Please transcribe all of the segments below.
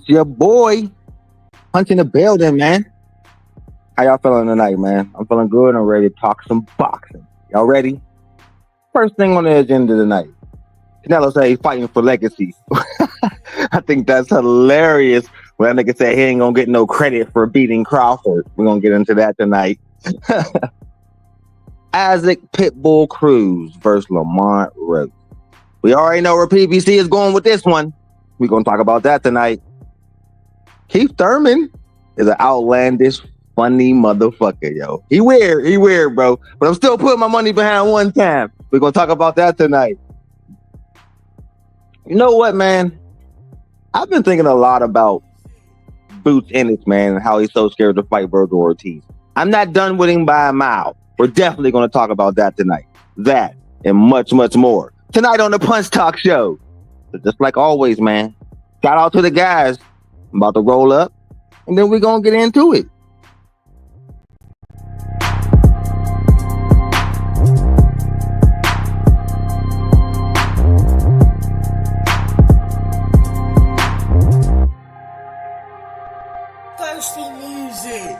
Your boy, punching the building, man. How y'all feeling tonight, man? I'm feeling good. I'm ready to talk some boxing. Y'all ready? First thing on the agenda tonight. Canelo say he's fighting for legacy. I think that's hilarious. When that nigga said he ain't gonna get no credit for beating Crawford. We're gonna get into that tonight. Isaac Pitbull Cruz versus Lamont Roach. We already know where PBC is going with this one. We're gonna talk about that tonight. Keith Thurman is an outlandish, funny motherfucker, yo. He weird, bro. But I'm still putting my money behind one time. We're gonna talk about that tonight. You know what, man? I've been thinking a lot about Boots Ennis, man, and how he's so scared to fight Virgil Ortiz. I'm not done with him by a mile. We're definitely gonna talk about that tonight. That and much, much more. Tonight on the Punch Talk Show. But just like always, man. Shout out to the guys. I'm about to roll up, and then we're going to get into it. Thirsty music.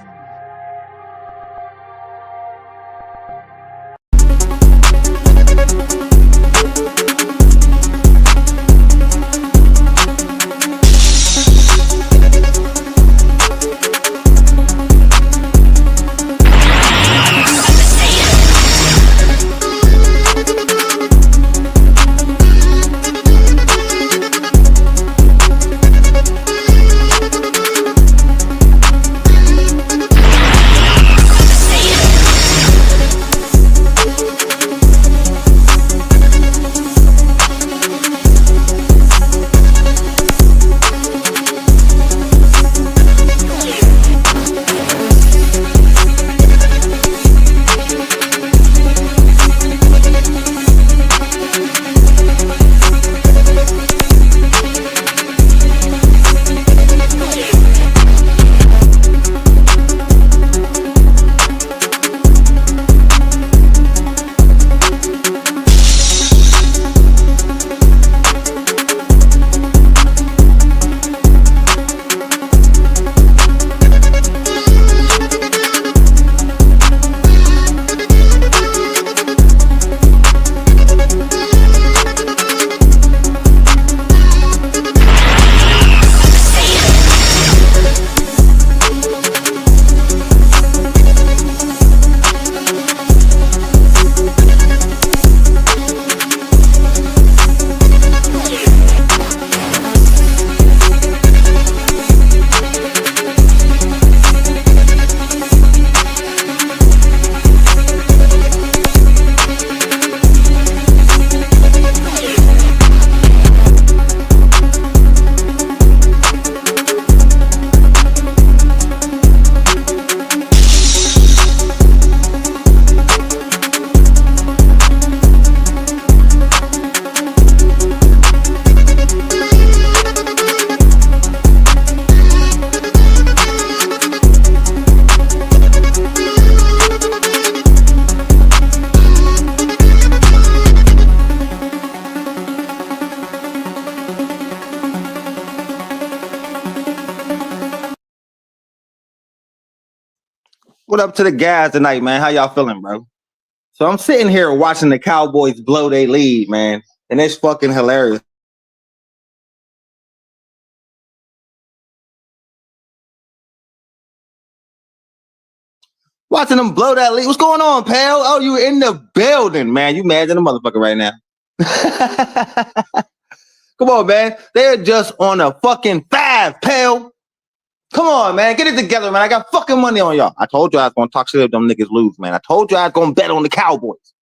What up to the guys tonight, man? How y'all feeling, bro? So I'm sitting here watching the Cowboys blow their lead, man. And it's fucking hilarious. Watching them blow that lead. What's going on, pal? Oh, you in the building, man. You mad than a motherfucker right now. Come on, man. They're just on a fucking 5, pal. Come on, man. Get it together, man. I got fucking money on y'all. I told you I was going to talk shit if them niggas lose, man. I told you I was going to bet on the Cowboys.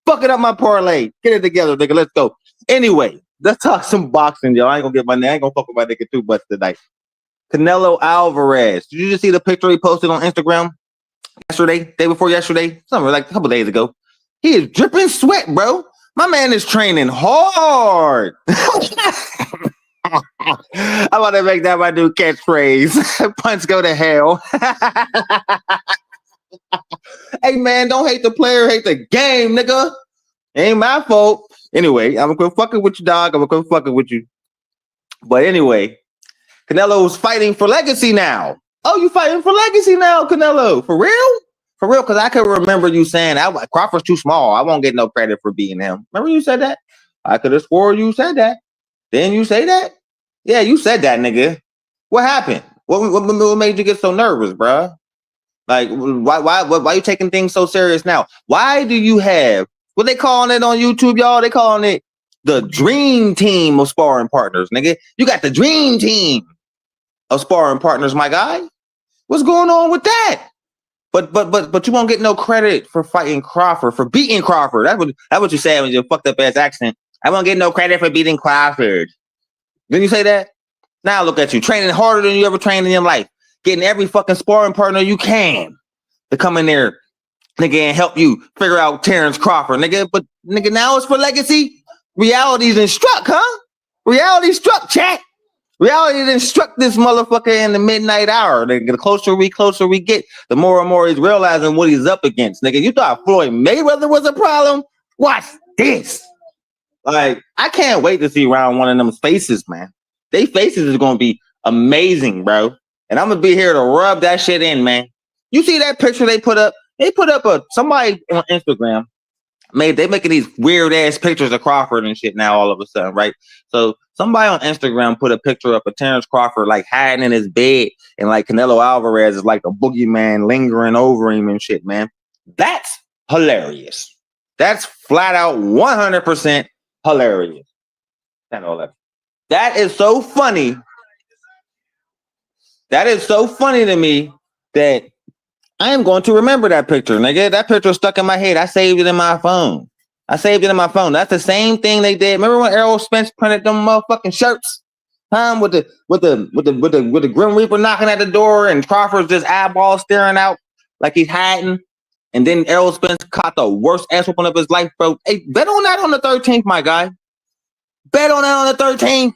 Fucking up my parlay. Get it together, nigga. Let's go. Anyway, let's talk some boxing, yo. I ain't going to get my name. I ain't going to fuck with my nigga too much tonight. Canelo Alvarez. Did you just see the picture he posted on Instagram yesterday? Day before yesterday? Something like a couple days ago. He is dripping sweat, bro. My man is training hard. I'm about to make that my new catchphrase. Punch go to hell. Hey, man, don't hate the player, hate the game, nigga. Ain't my fault. Anyway, I'm gonna quit fucking with you, dog. I'm gonna quit fucking with you. But anyway, Canelo's fighting for legacy now. Oh, you fighting for legacy now, Canelo? For real? For real? Because I can remember you saying Crawford's too small. I won't get no credit for beating him. Remember you said that? I could have swore you said that. Didn't you say that? Yeah, you said that, nigga. What happened? What made you get so nervous, bruh? Like, why you taking things so serious now? Why do you have what they calling it on YouTube, y'all? They calling it the dream team of sparring partners, nigga. You got the dream team of sparring partners, my guy. What's going on with that? But you won't get no credit for fighting Crawford, for beating Crawford. That's what you said with your fucked up ass accent. I won't get no credit for beating Crawford. Didn't you say that? Now look at you, training harder than you ever trained in your life, getting every fucking sparring partner you can to come in there, nigga, and help you figure out Terrence Crawford, nigga. But nigga, now it's for legacy. Reality's been struck, huh? Reality struck, chat. Reality done struck this motherfucker in the midnight hour. The closer we get, the more and more he's realizing what he's up against. Nigga, you thought Floyd Mayweather was a problem? Watch this. Like, I can't wait to see round one of them faces, man. They faces is gonna be amazing, bro. And I'm gonna be here to rub that shit in, man. You see that picture they put up? They put up somebody on Instagram. They making these weird ass pictures of Crawford and shit now all of a sudden, right? So somebody on Instagram put a picture up of Terrence Crawford like hiding in his bed, and like Canelo Alvarez is like a boogeyman lingering over him and shit, man. That's hilarious. That's flat out 100% hilarious. That is so funny. That is so funny to me that I am going to remember that picture, nigga. That picture stuck in my head. I saved it in my phone. That's the same thing they did. Remember when Errol Spence printed them motherfucking shirts? With the Grim Reaper knocking at the door and Crawford's just eyeball staring out like he's hiding. And then Errol Spence caught the worst ass whooping of his life, bro. Hey, bet on that on the 13th, my guy. Bet on that on the 13th.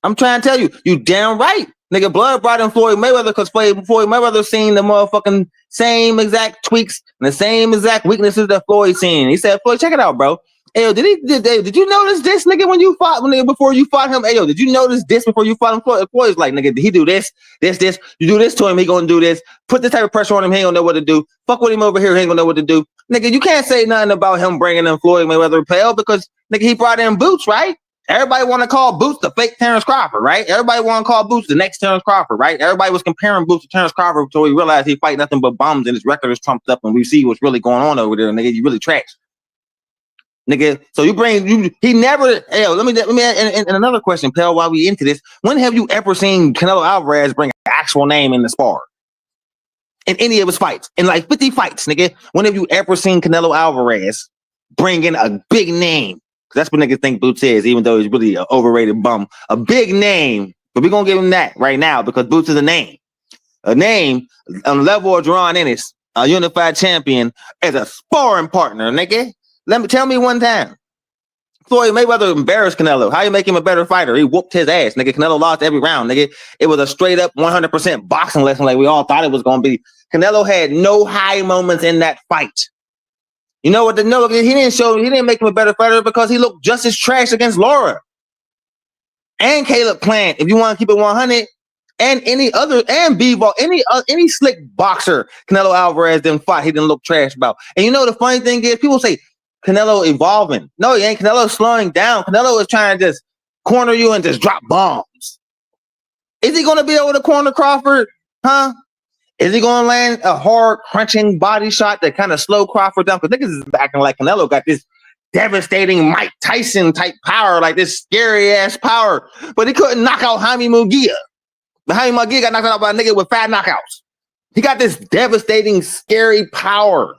I'm trying to tell you, you damn right. Nigga, blood brought in Floyd Mayweather because Floyd Mayweather seen the motherfucking same exact tweaks and the same exact weaknesses that Floyd seen. He said, Floyd, check it out, bro. Hey, yo, did you notice this, nigga, before you fought him? Hey, yo, did you notice this before you fought him? Floyd's like, nigga, did he do this? You do this to him, he gonna do this. Put this type of pressure on him, he ain't gonna know what to do. Fuck with him over here, he ain't gonna know what to do. Nigga, you can't say nothing about him bringing in Floyd Mayweather Pale because, nigga, he brought in Boots, right? Everybody want to call Boots the fake Terrence Crawford, right? Everybody want to call Boots the next Terrence Crawford, right? Everybody was comparing Boots to Terrence Crawford until we realized he fight nothing but bums and his record is trumped up and we see what's really going on over there, nigga. You really trash. Nigga, so he never, let me and another question, pal, while we into this. When have you ever seen Canelo Alvarez bring an actual name in the spar? In any of his fights? In like 50 fights, nigga. When have you ever seen Canelo Alvarez bring in a big name? That's what niggas think Boots is, even though he's really an overrated bum. A big name, but we're going to give him that right now because Boots is a name. A name on the level of Jerron Ennis, a unified champion, as a sparring partner, nigga. Tell me one time. Floyd Mayweather embarrassed Canelo. How you make him a better fighter? He whooped his ass, nigga. Canelo lost every round, nigga. It was a straight up 100% boxing lesson like we all thought it was going to be. Canelo had no high moments in that fight. You know what? He didn't make him a better fighter because he looked just as trash against Laura and Caleb Plant. If you want to keep it 100, and any other, and B-ball, any slick boxer Canelo Alvarez didn't fight, he didn't look trash about. And you know the funny thing is, people say Canelo evolving. No, he ain't. Canelo slowing down. Canelo is trying to just corner you and just drop bombs. Is he going to be able to corner Crawford? Huh? Is he going to land a hard, crunching body shot that kind of slow Crawford down? Because niggas is acting like Canelo got this devastating Mike Tyson type power, like this scary ass power. But he couldn't knock out Jaime Munguia. But Jaime Munguia got knocked out by a nigga with 5 knockouts. He got this devastating, scary power.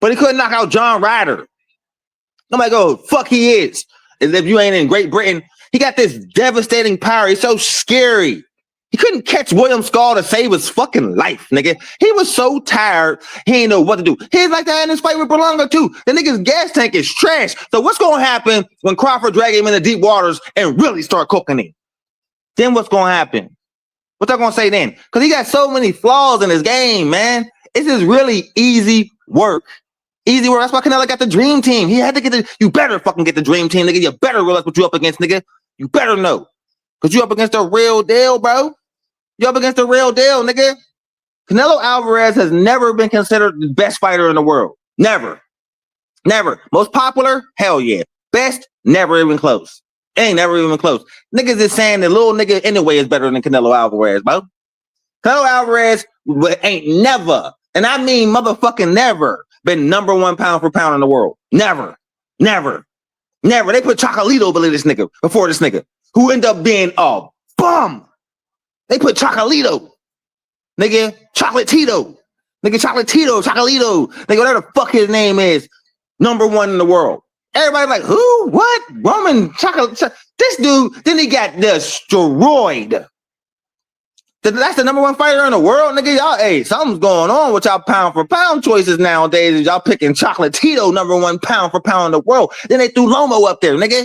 But he couldn't knock out John Ryder. Nobody go, fuck he is. As if you ain't in Great Britain. He got this devastating power. He's so scary. He couldn't catch William Skull to save his fucking life, nigga. He was so tired, he ain't know what to do. He's like that in his fight with Berlanga, too. The nigga's gas tank is trash. So what's going to happen when Crawford drag him into deep waters and really start cooking him? Then what's going to happen? What they going to say then? Because he got so many flaws in his game, man. It's just really easy work. Easy work. That's why Canelo got the dream team. He had to you better fucking get the dream team, nigga. You better realize what you up against, nigga. You better know. Because you up against the real deal, bro. You up against the real deal, nigga. Canelo Alvarez has never been considered the best fighter in the world. Never. Never. Most popular? Hell yeah. Best? Never even close. Ain't never even close. Niggas is saying the little nigga anyway is better than Canelo Alvarez, bro. Canelo Alvarez ain't never, and I mean motherfucking never, been number one pound for pound in the world. Never. Never. Never. They put Chocolito below this nigga before this nigga, who ended up being a bum. They put Chocolito. Nigga, Chocolatito. Nigga, Chocolito. Nigga, whatever the fuck his name is, number one in the world. Everybody like, who? What? Roman Chocolate? This dude, then he got destroyed. That's the number one fighter in the world, nigga. Y'all, hey, something's going on with y'all pound for pound choices nowadays. Y'all picking Chocolatito number one pound for pound in the world. Then they threw Lomo up there, nigga.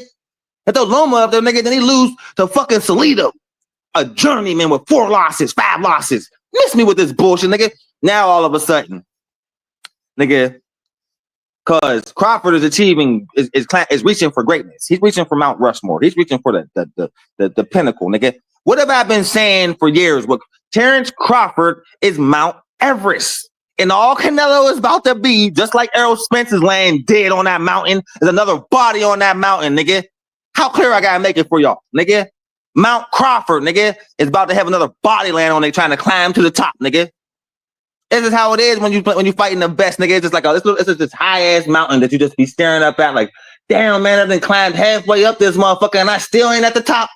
They threw Lomo up there, nigga. Then he lose to fucking Salido, a journeyman with 4 losses, 5 losses. Miss me with this bullshit, nigga. Now all of a sudden, nigga, because Crawford is achieving, is reaching for greatness. He's reaching for Mount Rushmore. He's reaching for the pinnacle, nigga. What have I been saying for years? Well, Terrence Crawford is Mount Everest. And all Canelo is about to be, just like Errol Spence is laying dead on that mountain, there's another body on that mountain, nigga. How clear I gotta make it for y'all, nigga? Mount Crawford, nigga, is about to have another body land on it trying to climb to the top, nigga. This is how it is when you fighting the best, nigga. It's just like, it's just this high-ass mountain that you just be staring up at like, damn, man, I done climbed halfway up this motherfucker and I still ain't at the top.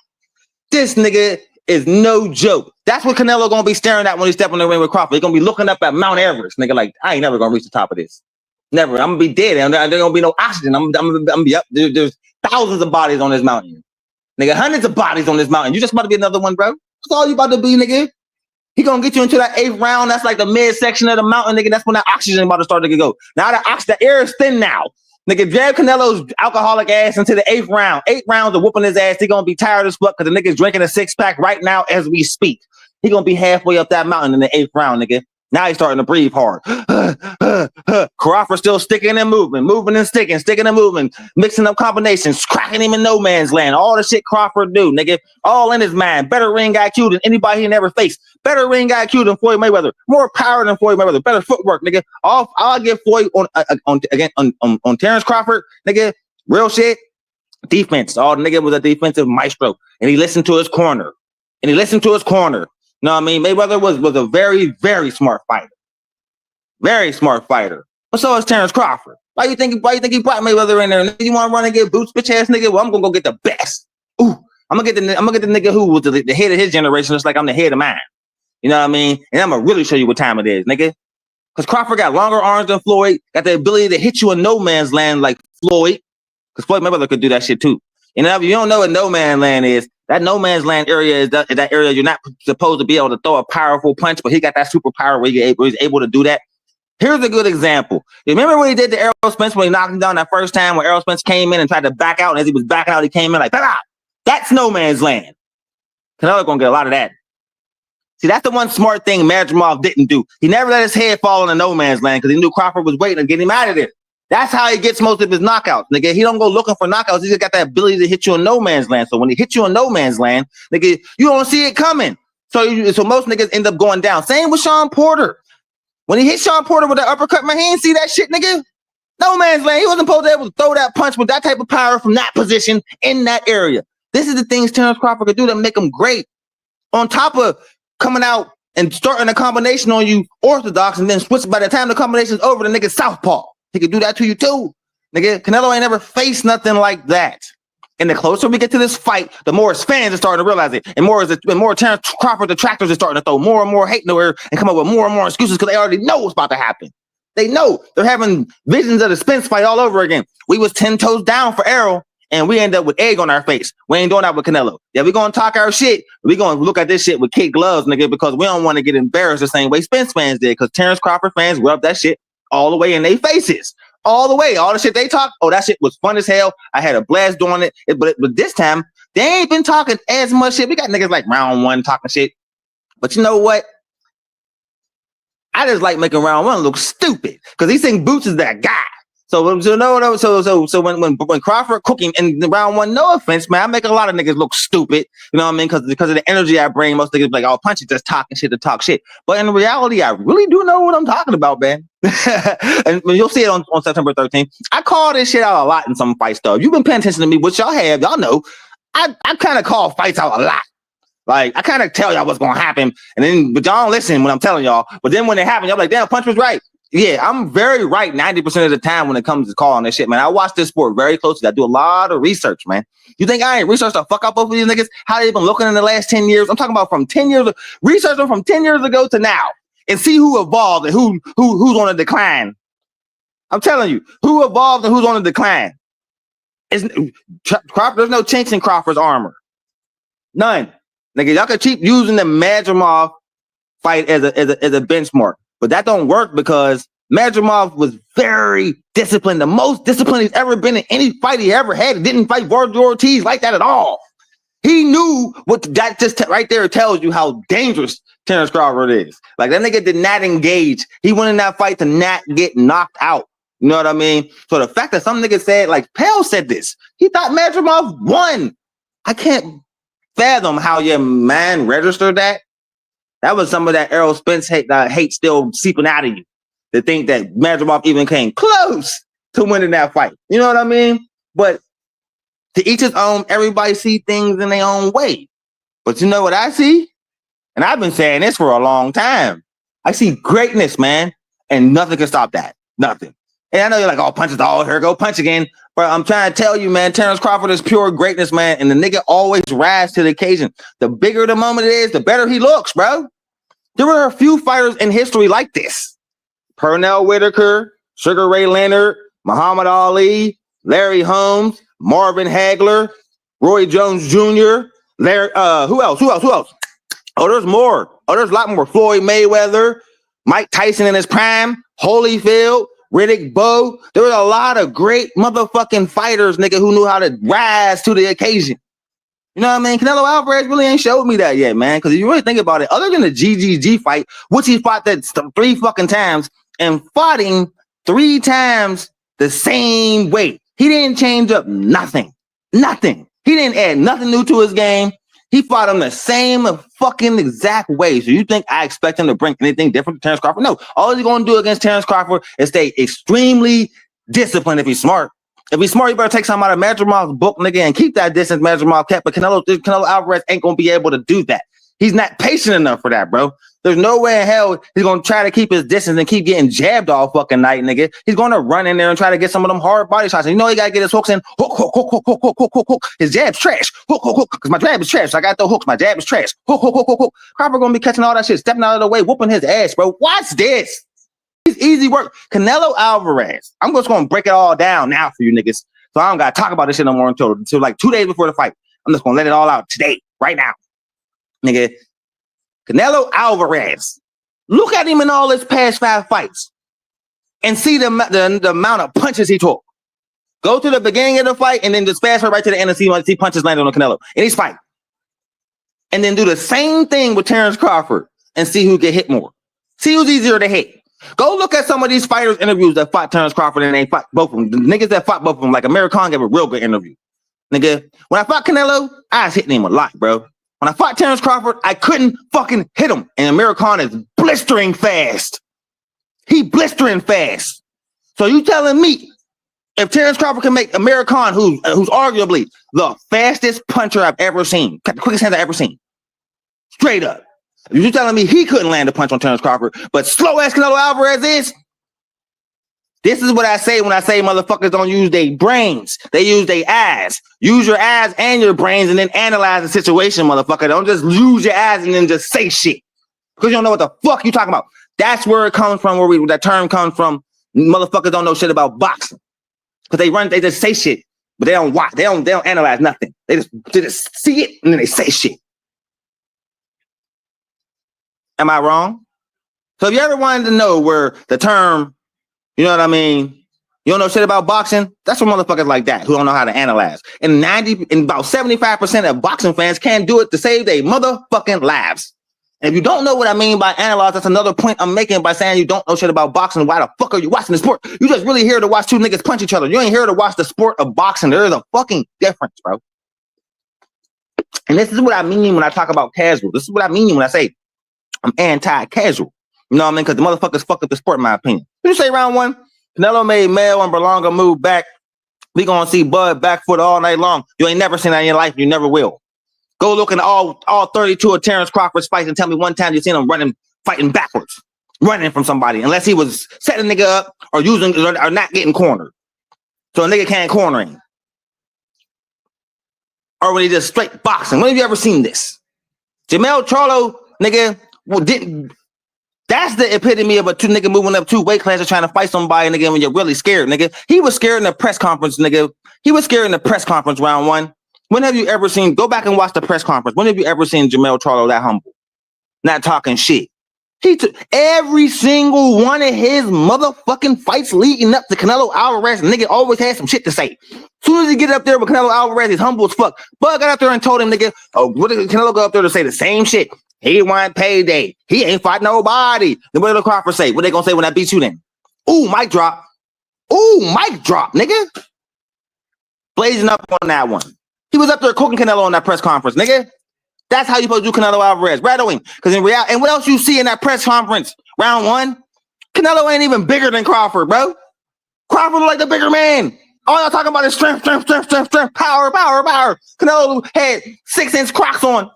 This nigga is no joke. That's what Canelo gonna be staring at when he step in the ring with Crawford. He's gonna be looking up at Mount Everest, nigga, like, I ain't never gonna reach the top of this. Never. I'm gonna be dead. There's gonna be no oxygen. I'm gonna be up. There's thousands of bodies on this mountain. Nigga, hundreds of bodies on this mountain. You just about to be another one, bro. That's all you about to be, nigga. He gonna get you into that 8th round. That's like the midsection of the mountain, nigga. That's when that oxygen about to start to go. Now the air is thin now. Nigga, drag Canelo's alcoholic ass into the 8th round. 8 rounds of whooping his ass. He gonna be tired as fuck because the nigga's drinking a 6-pack right now as we speak. He gonna be halfway up that mountain in the 8th round, nigga. Now he's starting to breathe hard. Crawford still sticking and moving and sticking and moving, mixing up combinations, cracking him in no man's land. All the shit Crawford do, nigga. All in his mind. Better ring IQ than anybody he never faced. Better ring IQ than Floyd Mayweather. More power than Floyd Mayweather. Better footwork, nigga. I'll give Floyd on Terrence Crawford, nigga. Real shit. Defense. All the nigga was a defensive maestro, and he listened to his corner. You know what I mean? Mayweather was a very, very smart fighter. Very smart fighter. But so is Terrence Crawford. Why you think he brought Mayweather in there? You want to run and get boots, bitch ass nigga? Well, I'm gonna go get the best. Ooh, I'm gonna get the nigga who was the head of his generation, just like I'm the head of mine. You know what I mean? And I'm gonna really show you what time it is, nigga. Because Crawford got longer arms than Floyd, got the ability to hit you in no man's land like Floyd. Because Floyd Mayweather could do that shit too. You know, if you don't know what no man's land is, that no man's land area is that area you're not supposed to be able to throw a powerful punch, but he got that superpower where he's able to do that. Here's a good example. You remember what he did to Errol Spence when he knocked him down that first time when Errol Spence came in and tried to back out, and as he was backing out, he came in like, bah! That's no man's land. Canelo gonna get a lot of that. See, that's the one smart thing Madrimov didn't do. He never let his head fall into no man's land because he knew Crawford was waiting to get him out of there. That's how he gets most of his knockouts, nigga. He don't go looking for knockouts. He just got that ability to hit you in no man's land. So when he hits you in no man's land, nigga, you don't see it coming. So most niggas end up going down. Same with Sean Porter. When he hit Sean Porter with that uppercut, man, he didn't see that shit, nigga. No man's land. He wasn't supposed to be able to throw that punch with that type of power from that position in that area. This is the things Terrence Crawford could do that make him great. On top of coming out and starting a combination on you orthodox and then switch by the time the combination's over, the nigga southpaw. He could do that to you too. Nigga, Canelo ain't never faced nothing like that. And the closer we get to this fight, the more his fans are starting to realize it. And more Terrence Crawford detractors are starting to throw more and more hate in the air and come up with more and more excuses because they already know what's about to happen. They know. They're having visions of the Spence fight all over again. We was 10 toes down for Errol, and we end up with egg on our face. We ain't doing that with Canelo. Yeah, we gonna talk our shit. We gonna look at this shit with kid gloves, nigga, because we don't want to get embarrassed the same way Spence fans did, because Terrence Crawford fans rubbed that shit all the way in their faces. All the way. All the shit they talk, oh, that shit was fun as hell. I had a blast doing it. But this time, they ain't been talking as much shit. We got niggas like round one talking shit. But you know what? I just like making round one look stupid. Because he think Boots is that guy. So when Crawford cooking in round one, no offense, man, I make a lot of niggas look stupid. You know what I mean? Because of the energy I bring, most niggas be like, oh, Punch is just talking shit to talk shit. But in reality, I really do know what I'm talking about, man. And you'll see it on September 13th. I call this shit out a lot in some fights, though. If you've been paying attention to me, which y'all have, y'all know, I kind of call fights out a lot. Like, I kind of tell y'all what's going to happen, but y'all don't listen when I'm telling y'all. But then when it happens, y'all like, damn, Punch was right. Yeah, I'm very right 90% of the time when it comes to calling this shit, man. I watch this sport very closely. I do a lot of research, man. You think I ain't researched the fuck up over these niggas? How they been looking in the last 10 years? I'm talking about from 10 years, research them from 10 years ago to now and see who evolved and who's on a decline. I'm telling you, who evolved and who's on a decline. There's no chinks in Crawford's armor. None. Nigga, y'all can keep using the Madrimov fight as a benchmark. But that don't work because Madrimov was very disciplined, the most disciplined he's ever been in any fight he ever had. He didn't fight Jorge Ortiz like that at all. He knew what that just right there tells you how dangerous Terrence Crawford is. Like, that nigga did not engage. He went in that fight to not get knocked out. You know what I mean? So the fact that some nigga said, like Pale said this, he thought Madrimov won. I can't fathom how your man registered that. That was some of that Errol Spence hate still seeping out of you to think that Madrimov even came close to winning that fight. You know what I mean? But to each his own, everybody see things in their own way. But you know what I see? And I've been saying this for a long time. I see greatness, man, and nothing can stop that. Nothing. And I know you're like, oh, Punch is all here, go Punch again. But I'm trying to tell you, man, Terrence Crawford is pure greatness, man. And the nigga always rise to the occasion. The bigger the moment it is, the better he looks, bro. There were a few fighters in history like this. Pernell Whitaker, Sugar Ray Leonard, Muhammad Ali, Larry Holmes, Marvin Hagler, Roy Jones Jr., Larry, who else? Oh, there's more. Oh, there's a lot more. Floyd Mayweather, Mike Tyson in his prime, Holyfield, Riddick Bowe. There was a lot of great motherfucking fighters, nigga, who knew how to rise to the occasion. You know what I mean? Canelo Alvarez really ain't showed me that yet, man. Because if you really think about it, other than the GGG fight, which he fought that 3 fucking times and fought him 3 times the same way. He didn't change up nothing. Nothing. He didn't add nothing new to his game. He fought him the same fucking exact way. So you think I expect him to bring anything different to Terrence Crawford? No. All he's going to do against Terrence Crawford is stay extremely disciplined if he's smart. If he's smart, you better take something out of Madrimov's book, nigga, and keep that distance Madrimov kept. But Canelo Alvarez ain't going to be able to do that. He's not patient enough for that, bro. There's no way in hell he's going to try to keep his distance and keep getting jabbed all fucking night, nigga. He's going to run in there and try to get some of them hard body shots. And you know he got to get his hooks in. Hook. His jab's trash. Hook. Because my jab is trash. So I got the hooks. My jab is trash. Hook. Crawford going to be catching all that shit, stepping out of the way, whooping his ass, bro. Watch this. It's easy work. Canelo Alvarez. I'm just going to break it all down now for you niggas. So I don't got to talk about this shit no more until like 2 days before the fight. I'm just going to let it all out today, right now. Nigga, Canelo Alvarez. Look at him in all his past 5 fights and see the amount of punches he took. Go to the beginning of the fight and then just fast forward right to the end and see punches landed on Canelo in each fight. And then do the same thing with Terrence Crawford and see who get hit more. See who's easier to hit. Go look at some of these fighters' interviews that fought Terrence Crawford and they fought both of them. The niggas that fought both of them, like Amir Khan gave a real good interview. Nigga, when I fought Canelo, I was hitting him a lot, bro. When I fought Terrence Crawford, I couldn't fucking hit him. And Amir Khan is blistering fast. He blistering fast. So you telling me if Terrence Crawford can make Amir Khan, who's arguably the fastest puncher I've ever seen, the quickest hands I've ever seen, straight up. You telling me he couldn't land a punch on Terrence Crawford, but slow ass Canelo Alvarez is? This is what I say when I say motherfuckers don't use their brains. They use their eyes. Use your eyes and your brains and then analyze the situation, motherfucker. Don't just use your eyes and then just say shit. Because you don't know what the fuck you talking about. That's where it comes from, where that term comes from. Motherfuckers don't know shit about boxing. Because they just say shit, but they don't watch. They don't analyze nothing. They just see it and then they say shit. Am I wrong? So if you ever wanted to know where the term, you know what I mean, you don't know shit about boxing, that's for motherfuckers like that who don't know how to analyze. And about 75% of boxing fans can't do it to save their motherfucking lives. And if you don't know what I mean by analyze, that's another point I'm making by saying you don't know shit about boxing. Why the fuck are you watching the sport? You just really here to watch two niggas punch each other. You ain't here to watch the sport of boxing. There is a fucking difference, bro. And this is what I mean when I talk about casual. This is what I mean when I say I'm anti-casual. You know what I mean? Because the motherfuckers fucked up the sport, in my opinion. Did you say round one? Canelo made Mel and Berlanga move back. We gonna see Bud back foot all night long. You ain't never seen that in your life. You never will. Go look at all 32 of Terrence Crawford's fights and tell me one time you seen him fighting backwards, running from somebody, unless he was setting a nigga up or or not getting cornered. So a nigga can't corner him. Or when he just straight boxing. When have you ever seen this? Jamel Charlo, nigga, didn't. That's the epitome of a two nigga moving up two weight classes trying to fight somebody, nigga, when you're really scared, nigga. He was scared in the press conference, nigga. He was scared in the press conference round one. When have you ever seen, go back and watch the press conference. When have you ever seen Jamel Charlo that humble? Not talking shit. He took every single one of his motherfucking fights leading up to Canelo Alvarez. Nigga always had some shit to say. As soon as he get up there with Canelo Alvarez, he's humble as fuck. Bud got up there and told him, nigga, oh, what did Canelo go up there to say the same shit? He want payday. He ain't fight nobody. Then what did the Crawford say? What they gonna say when I beat you then? Ooh, mic drop. Ooh, mic drop, nigga. Blazing up on that one. He was up there cooking Canelo on that press conference, nigga. That's how you supposed to do Canelo Alvarez. Rattle him. Because in reality, and what else you see in that press conference? Round one, Canelo ain't even bigger than Crawford, bro. Crawford look like the bigger man. All y'all talking about is strength, power. Canelo had 6-inch Crocs on.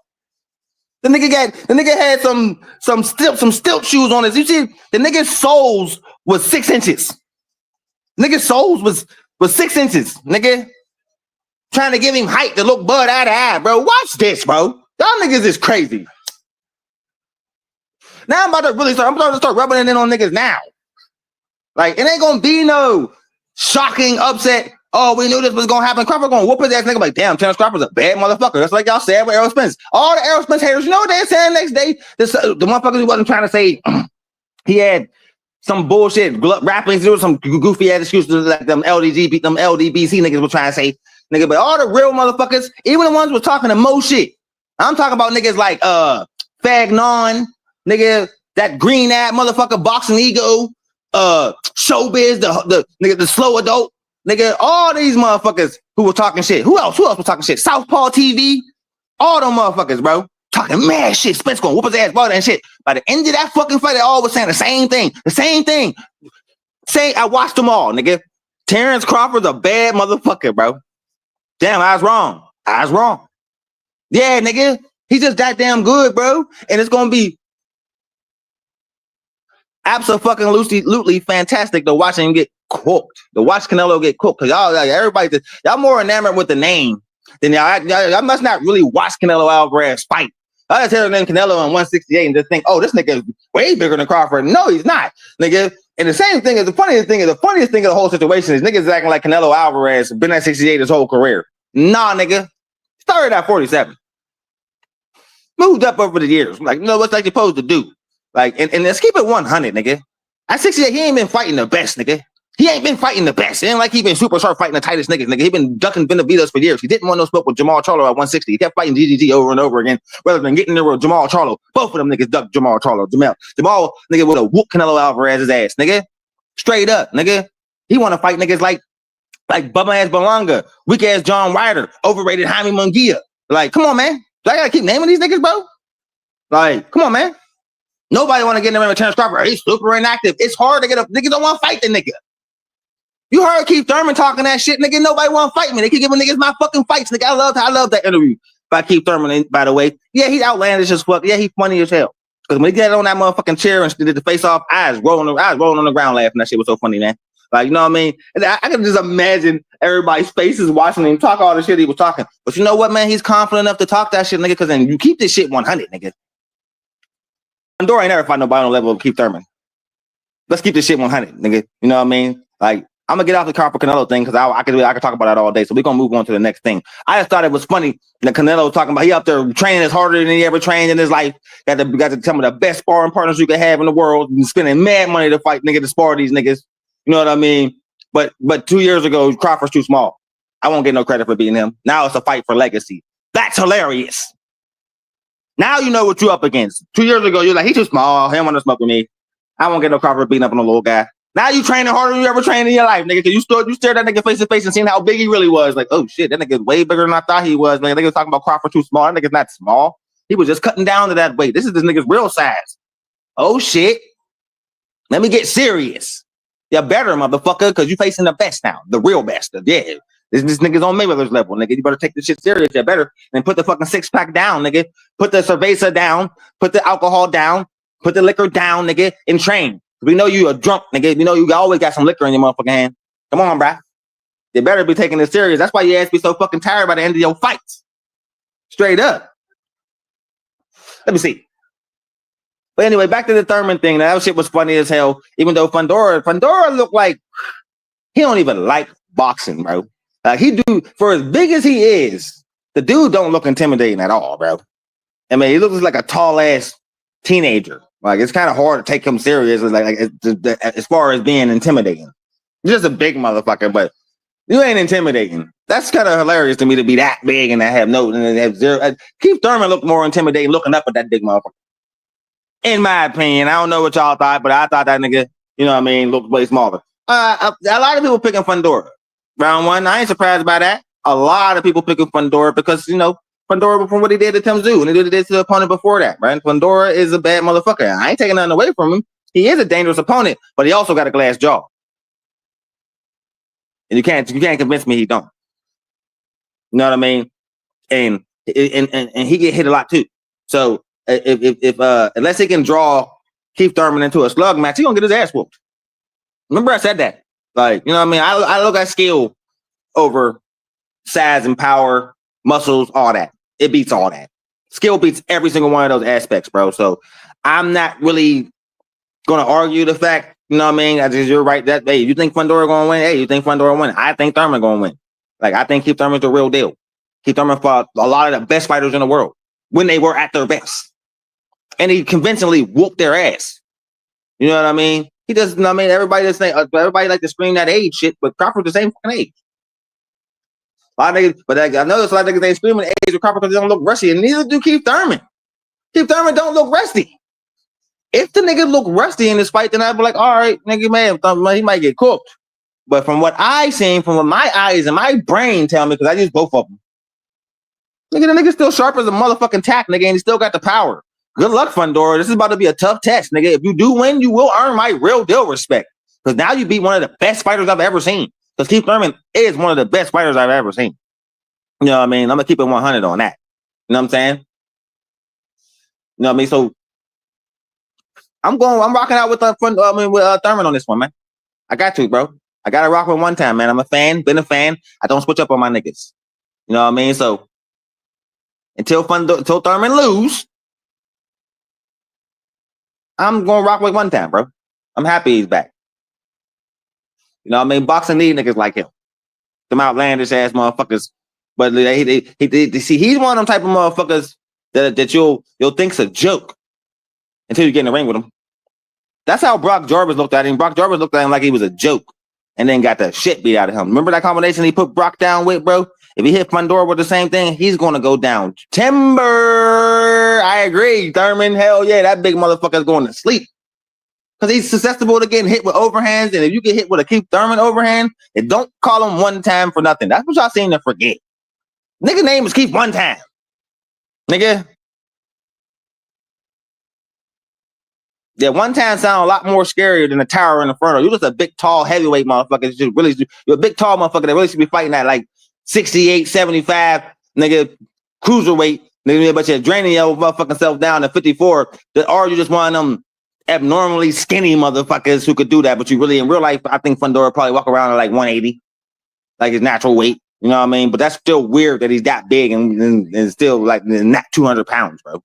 The nigga had some stilt shoes on his. You see, the nigga's soles was 6 inches. Nigga's soles was 6 inches, nigga. Trying to give him height to look Bud eye to eye, bro. Watch this, bro. Y'all niggas is crazy. Now I'm about to really start rubbing it in on niggas now. Like, it ain't gonna be no shocking upset. Oh, we knew this was gonna happen. Crawford gonna whoop his ass. Nigga like, damn, Terrence Crawford's a bad motherfucker. That's like y'all said with Errol Spence. All the Errol Spence haters, you know what they saying next day? The motherfuckers who wasn't trying to say he had some bullshit rapping, there was some goofy ass excuses like them LDBC niggas were trying to say, nigga. But all the real motherfuckers, even the ones who were talking the most shit. I'm talking about niggas like Fagnon, nigga, that green ass motherfucker, Boxing Ego, Showbiz, the nigga, the slow adult, nigga, all these motherfuckers who were talking shit. Who else was talking shit? Southpaw TV, all them motherfuckers, bro. Talking mad shit. Spence gonna whoop his ass, ball and shit. By the end of that fucking fight, they all was saying the same thing. Say, I watched them all, nigga. Terrence Crawford's a bad motherfucker, bro. Damn, I was wrong. Yeah, nigga. He's just that damn good, bro. And it's gonna be absolutely fantastic to watch him get cooked. To watch Canelo get cooked. Cause y'all more enamored with the name than y'all must not really watch Canelo Alvarez fight. I just hear the name Canelo on 168 and just think, oh, this nigga is way bigger than Crawford. No, he's not, nigga. And the same thing is the funniest thing of the whole situation is niggas acting like Canelo Alvarez been at 68 his whole career. Nah, nigga. Started at 47. Moved up over the years. Like, you know what's like you're supposed to do. Like, and let's keep it 100, nigga. At 68, he ain't been fighting the best, nigga. He ain't been fighting the best. It ain't like he been super sharp fighting the tightest niggas, nigga. He been ducking Benavides for years. He didn't want no smoke with Jamal Charlo at 160. He kept fighting GGG over and over again, rather than getting there with Jamal Charlo. Both of them niggas ducked Jamal Charlo. Jamal, nigga, would have whooped Canelo Alvarez's ass, nigga. Straight up, nigga. He want to fight niggas like bum ass Berlanga, weak ass John Ryder, overrated Jaime Munguia. Like, come on, man. Do I gotta keep naming these niggas, bro? Like, come on, man. Nobody want to get in the ring with Terrence Crawford. He's super inactive. It's hard to get up. Niggas don't want to fight the nigga. You heard Keith Thurman talking that shit, nigga. Nobody want to fight me. They keep giving niggas my fucking fights, nigga. I love that interview by Keith Thurman, by the way. Yeah, he's outlandish as fuck. Yeah, he's funny as hell. Because when he got on that motherfucking chair and did the face off, I was rolling on the ground laughing. That shit was so funny, man. Like, you know what I mean? And I can just imagine everybody's faces watching him talk all the shit he was talking. But you know what, man? He's confident enough to talk that shit, nigga, because then you keep this shit 100, nigga. Andorra ain't never fight nobody on the level of Keith Thurman. Let's keep this shit 100, nigga. You know what I mean? Like, I'm gonna get off the Crawford Canelo thing because I could talk about that all day. So we're gonna move on to the next thing. I just thought it was funny that Canelo was talking about he up there training as harder than he ever trained in his life. Got some of the best sparring partners you can have in the world. And spending mad money to fight nigga to spar these niggas. You know what I mean? But 2 years ago, Crawford's too small. I won't get no credit for beating him. Now it's a fight for legacy. That's hilarious. Now you know what you're up against. 2 years ago, you're like, he's too small. He don't want to smoke with me. I won't get no Crawford beating up on a little guy. Now you training harder than you ever trained in your life, nigga. Cause you stared that nigga face to face and seen how big he really was. Like, oh shit, that nigga's way bigger than I thought he was. Man, niggas talking about Crawford too small. That nigga's not small. He was just cutting down to that weight. This is this nigga's real size. Oh shit. Let me get serious. You're better, motherfucker, because you facing the best now. The real best. Yeah. This nigga's on Mayweather's level, nigga. You better take this shit serious. You better. And put the fucking 6-pack down, nigga. Put the cerveza down. Put the alcohol down. Put the liquor down, nigga, and train. We know you a drunk, nigga. We know you always got some liquor in your motherfucking hand. Come on, bruh. You better be taking this serious. That's why your ass be so fucking tired by the end of your fights. Straight up. Let me see. But anyway, back to the Thurman thing. That shit was funny as hell. Even though Fundora looked like he don't even like boxing, bro. He do, for as big as he is, the dude don't look intimidating at all, bro. I mean, he looks like a tall ass teenager. Like, it's kind of hard to take him serious, as far as being intimidating. He's just a big motherfucker, but you ain't intimidating. That's kind of hilarious to me to be that big and to have zero. Keith Thurman looked more intimidating looking up at that big motherfucker. In my opinion, I don't know what y'all thought, but I thought that nigga, you know what I mean, looked way smaller. A lot of people picking Fundora. Round one, I ain't surprised by that. A lot of people picking Fundora because, you know, Fundora from what he did to Tim Tszyu and he did it to the opponent before that, right? Fundora is a bad motherfucker. I ain't taking nothing away from him. He is a dangerous opponent, but he also got a glass jaw. And you can't convince me he don't. You know what I mean? And he get hit a lot too. So if unless he can draw Keith Thurman into a slug match, he gonna get his ass whooped. Remember I said that. Like, you know what I mean? I look at skill over size and power, muscles, all that. It beats all that. Skill beats every single one of those aspects, bro. So I'm not really gonna argue the fact, you know what I mean? I just, you're right that, hey, you think Fundora gonna win? Hey, you think Fundora win? I think Thurman gonna win. Like, I think Keith Thurman's the real deal. Keith Thurman fought a lot of the best fighters in the world when they were at their best. And he convincingly whooped their ass. You know what I mean? He does, you know what I mean? Everybody like to scream that age shit, but Crawford's the same fucking age. A lot of niggas, but I know there's a lot of niggas ain't screaming the age of Crawford because they don't look rusty, and neither do Keith Thurman. Keith Thurman don't look rusty. If the nigga look rusty in this fight, then I'd be like, all right, nigga, man, he might get cooked. But from what I seen, from what my eyes and my brain tell me, because I use both of them, nigga, the nigga still sharp as a motherfucking tack, nigga, and he still got the power. Good luck, Fundora. This is about to be a tough test, nigga. If you do win, you will earn my real deal respect. Because now you beat one of the best fighters I've ever seen. Because Keith Thurman is one of the best fighters I've ever seen. You know what I mean? I'm going to keep it 100 on that. You know what I'm saying? You know what I mean? So I'm rocking out with Thurman on this one, man. I got to, bro. I got to rock with one time, man. I'm a fan, been a fan. I don't switch up on my niggas. You know what I mean? So until Thurman lose, I'm going to rock with one time, bro. I'm happy he's back. You know what I mean? Boxing need niggas like him. Them outlandish ass motherfuckers. But he's one of them type of motherfuckers that you'll think's a joke until you get in the ring with him. That's how Brock Jarvis looked at him. Brock Jarvis looked at him like he was a joke and then got the shit beat out of him. Remember that combination he put Brock down with, bro? If he hit Fundora with the same thing, he's going to go down. Timber! I agree, Thurman. Hell yeah, that big motherfucker's going to sleep. Because he's susceptible to getting hit with overhands. And if you get hit with a Keith Thurman overhand, and don't call him one time for nothing. That's what y'all seem to forget. Nigga name is Keith one time. Nigga. Yeah, one time sound a lot more scarier than a tower in the front of you. You're just a big, tall, heavyweight motherfucker. You're a big, tall motherfucker that really should be fighting at like 68, 75, nigga, cruiserweight. Nigga, but you're draining your motherfucking self down to 54. Or you just one of them abnormally skinny motherfuckers who could do that. But you really, in real life, I think Fundora probably walk around at like 180, like his natural weight. You know what I mean? But that's still weird that he's that big and still like not 200 pounds, bro.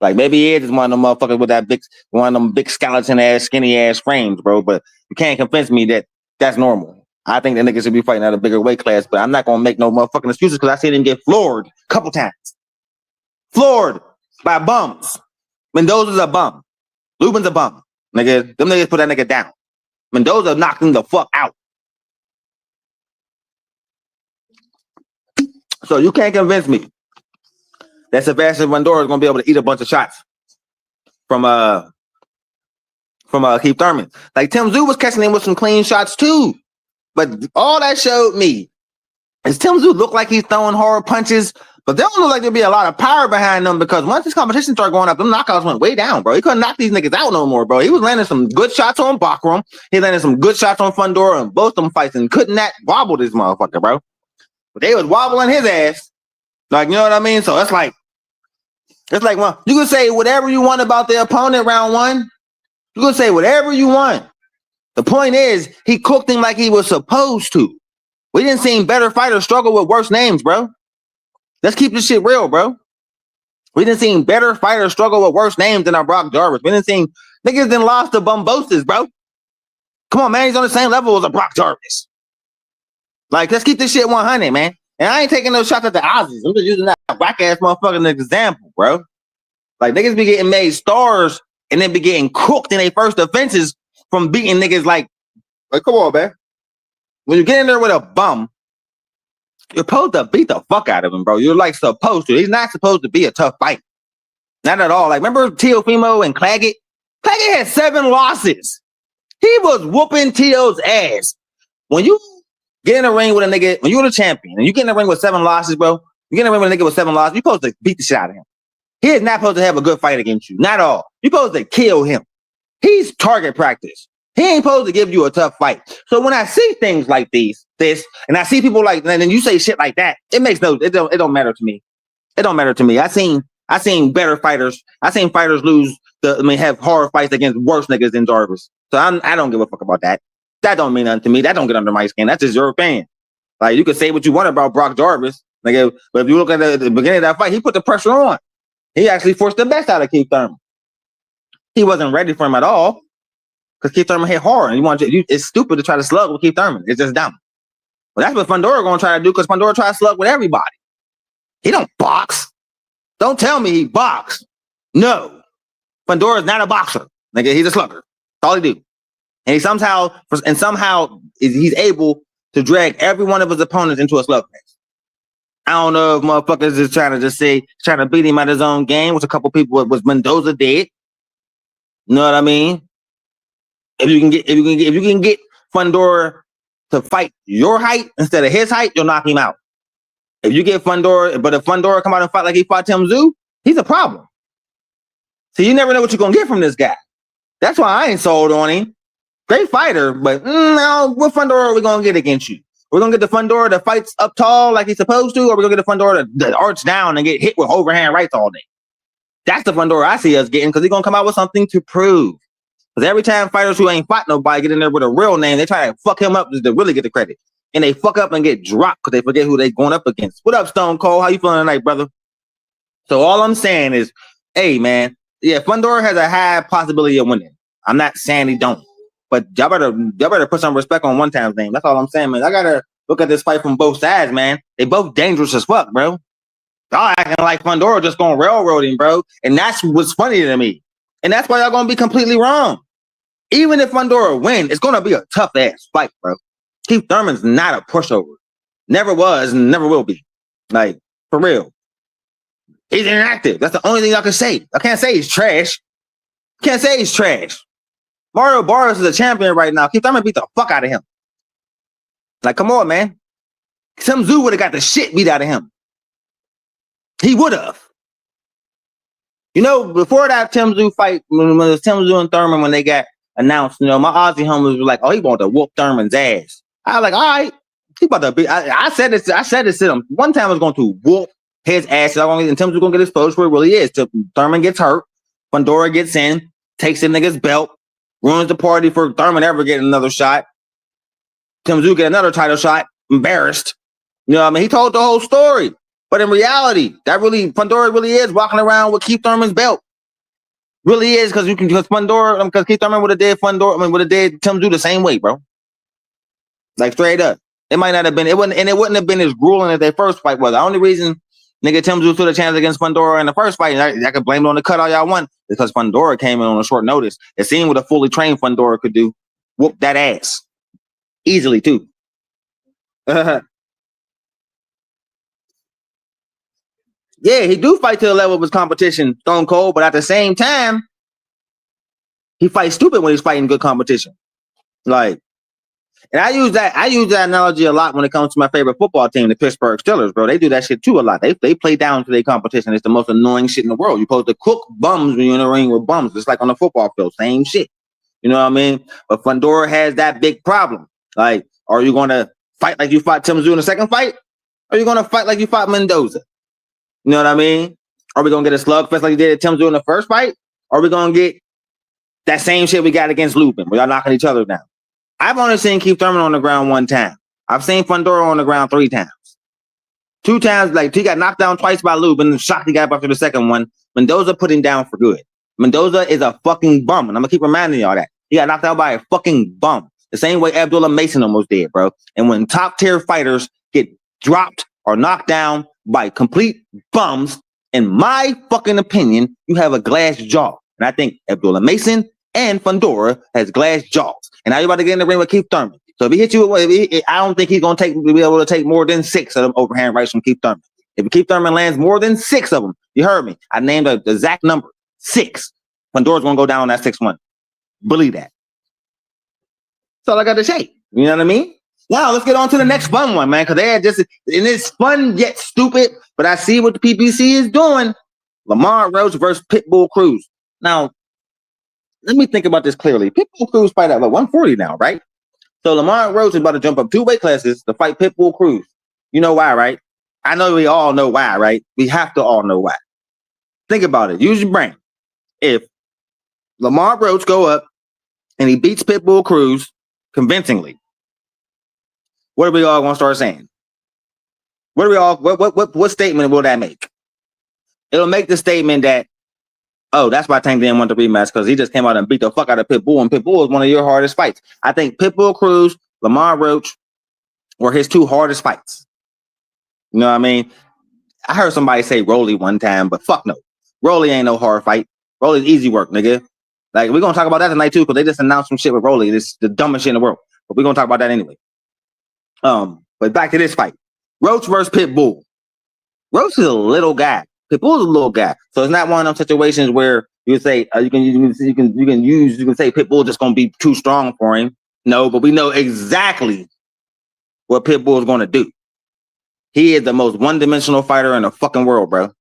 Like maybe he is just one of them motherfuckers with one of them big skeleton ass, skinny ass frames, bro. But you can't convince me that that's normal. I think that nigga should be fighting at a bigger weight class, but I'm not gonna make no motherfucking excuses because I seen him get floored a couple times. Floored by bums. Mendoza's a bum. Lubin's a bum. Nigga, them niggas put that nigga down. Mendoza knocked him the fuck out. So you can't convince me that Sebastian Fundora is gonna be able to eat a bunch of shots from Keith Thurman. Like Tim Tszyu was catching him with some clean shots too. But all that showed me is Tim Tszyu look like he's throwing hard punches, but they don't look like there'll be a lot of power behind them because once this competition started going up, them knockouts went way down, bro. He couldn't knock these niggas out no more, bro. He was landing some good shots on Bakram. He landed some good shots on Fundora and both them fights and couldn't that wobble this motherfucker, bro. But they was wobbling his ass. Like, you know what I mean? So it's like, well, you can say whatever you want about the opponent round one. You can say whatever you want. The point is, he cooked him like he was supposed to. We didn't see better fighters struggle with worse names, bro. Let's keep this shit real, bro. We didn't see better fighters struggle with worse names than our Brock Jarvis. We didn't see niggas then lost to Bumbosis, bro. Come on, man. He's on the same level as a Brock Jarvis. Like, let's keep this shit 100, man. And I ain't taking no shots at the Aussies. I'm just using that whack-ass motherfucker as an example, bro. Like, niggas be getting made stars and then be getting cooked in their first offenses from beating niggas like come on, man. When you get in there with a bum, you're supposed to beat the fuck out of him, bro. You're like supposed to. He's not supposed to be a tough fight. Not at all. Like, remember Teofimo and Claggett? Claggett had 7 losses. He was whooping Teo's ass. When you get in the ring with a nigga, when you're the champion, and you get in the ring with 7 losses, bro, you get in the ring with a nigga with 7 losses, you're supposed to beat the shit out of him. He is not supposed to have a good fight against you. Not at all. You're supposed to kill him. He's target practice. He ain't supposed to give you a tough fight. So when I see things like this, and I see people like, and then you say shit like that, it don't matter to me. It don't matter to me. I seen better fighters. I seen fighters have hard fights against worse niggas than Jarvis. So I don't give a fuck about that. That don't mean nothing to me. That don't get under my skin. That's just your opinion. Like, you can say what you want about Brock Jarvis, but if you look at the beginning of that fight, he put the pressure on. He actually forced the best out of Keith Thurman. He wasn't ready for him at all because Keith Thurman hit hard. And it's stupid to try to slug with Keith Thurman. It's just dumb. But that's what Fundora going to try to do because Fundora tries to slug with everybody. He don't box. Don't tell me he box. No. Fundora's not a boxer. He's a slugger. That's all he do. And somehow he's able to drag every one of his opponents into a slug match. I don't know if motherfuckers is trying to beat him at his own game, which a couple people was Mendoza did. You know what I mean? If you can get Fundora to fight your height instead of his height, you'll knock him out. If you get Fundora, but if Fundora come out and fight like he fought Tim Tszyu, he's a problem. So you never know what you're gonna get from this guy. That's why I ain't sold on him. Great fighter, but now what Fundora are we gonna get against you? We're gonna get the Fundora that fights up tall like he's supposed to, or we're gonna get the Fundora that arch down and get hit with overhand rights all day. That's the Fundora I see us getting because he's gonna come out with something to prove. Because every time fighters who ain't fought nobody get in there with a real name, they try to fuck him up to really get the credit. And they fuck up and get dropped because they forget who they going up against. What up, Stone Cold? How you feeling tonight, brother? So all I'm saying is, hey, man, yeah, Fundora has a high possibility of winning. I'm not saying he don't. But y'all better put some respect on one time's name. That's all I'm saying, man. I gotta look at this fight from both sides, man. They both dangerous as fuck, bro. Y'all acting like Fundora just gonna railroad him, bro. And that's what's funny to me. And that's why y'all gonna be completely wrong. Even if Fundora win, it's gonna be a tough ass fight, bro. Keith Thurman's not a pushover. Never was and never will be. Like, for real. He's inactive. That's the only thing y'all can say. I can't say he's trash. Can't say he's trash. Mario Barros is a champion right now. Keith Thurman beat the fuck out of him. Like, come on, man. Tim Tszyu would have got the shit beat out of him. He would have. You know, before that Tim Tszyu fight, when it was Tim Tszyu and Thurman, when they got announced, you know, my Aussie homies were like, oh, he wanted to whoop Thurman's ass. I was like, all right. He about to beat. I said this to him. One time I was going to whoop his ass. And Tim Tszyu going to get exposed where it really is. Till Thurman gets hurt. Fundora gets in, takes the nigga's belt, ruins the party for Thurman ever getting another shot. Tim Tszyu get another title shot, embarrassed. You know what I mean? He told the whole story. But in reality, Fundora really is walking around with Keith Thurman's belt. Really is, because Keith Thurman would have did Tim Tszyu the same way, bro. Like, straight up. It might not have been, it wouldn't have been as grueling as their first fight was. The only reason nigga Tim Tszyu stood a chance against Fundora in the first fight, I could blame it on the cut all y'all want, because Fundora came in on a short notice. It seemed what a fully trained Fundora could do. Whoop that ass. Easily, too. Yeah, he do fight to the level of his competition, Stone Cold, but at the same time, he fights stupid when he's fighting good competition. Like, and I use that analogy a lot when it comes to my favorite football team, the Pittsburgh Steelers, bro. They do that shit too a lot. They play down to their competition. It's the most annoying shit in the world. You're supposed to cook bums when you're in the ring with bums. It's like on the football field, same shit. You know what I mean? But Fundora has that big problem. Like, are you going to fight like you fought Tim Tszyu in the second fight? Or are you going to fight like you fought Mendoza? You know what I mean? Are we going to get a slugfest like you did at Tim Tszyu in the first fight? Or are we going to get that same shit we got against Lupin, where y'all knocking each other down? I've only seen Keith Thurman on the ground one time. I've seen Fundora on the ground 3 times. 2 times, like, he got knocked down twice by Lupin, and shocked he got up after the second one. Mendoza put him down for good. Mendoza is a fucking bum, and I'm going to keep reminding y'all that. He got knocked out by a fucking bum. The same way Abdullah Mason almost did, bro. And when top-tier fighters get dropped or knocked down by complete bums, in my fucking opinion, you have a glass jaw. And I think Abdullah Mason and Fundora has glass jaws. And now you're about to get in the ring with Keith Thurman. So if he hits you, I don't think he's going to be able to take more than 6 of them overhand rights from Keith Thurman. If Keith Thurman lands more than 6 of them, you heard me. I named the exact number, 6. Fundora's going to go down on that 6th one. Believe that. That's all I got to say. You know what I mean? Now let's get on to the next fun one, man, because they are just, and it's fun yet stupid, but I see what the PBC is doing. Lamar Roach versus Pitbull Cruz. Now, let me think about this clearly. Pitbull Cruz fight at 140 now, right? So Lamar Roach is about to jump up 2 weight classes to fight Pitbull Cruz. You know why, right? I know we all know why, right? We have to all know why. Think about it. Use your brain. If Lamar Roach go up and he beats Pitbull Cruz convincingly, what are we all going to start saying? What statement will that make? It'll make the statement that, oh, that's why Tank didn't want the rematch, because he just came out and beat the fuck out of Pitbull, and Pitbull is one of your hardest fights. I think Pitbull Cruz, Lamar Roach were his 2 hardest fights. You know what I mean? I heard somebody say Rolly one time, but fuck no. Rolly ain't no hard fight. Rolly's easy work, nigga. Like, we're going to talk about that tonight, too, because they just announced some shit with Rolly. It's the dumbest shit in the world. But we're going to talk about that anyway. But back to this fight. Roach versus Pitbull. Roach is a little guy. Pitbull's a little guy. So it's not one of those situations where you say you can say Pitbull just gonna be too strong for him. No, but we know exactly what Pitbull is gonna do. He is the most one-dimensional fighter in the fucking world, bro.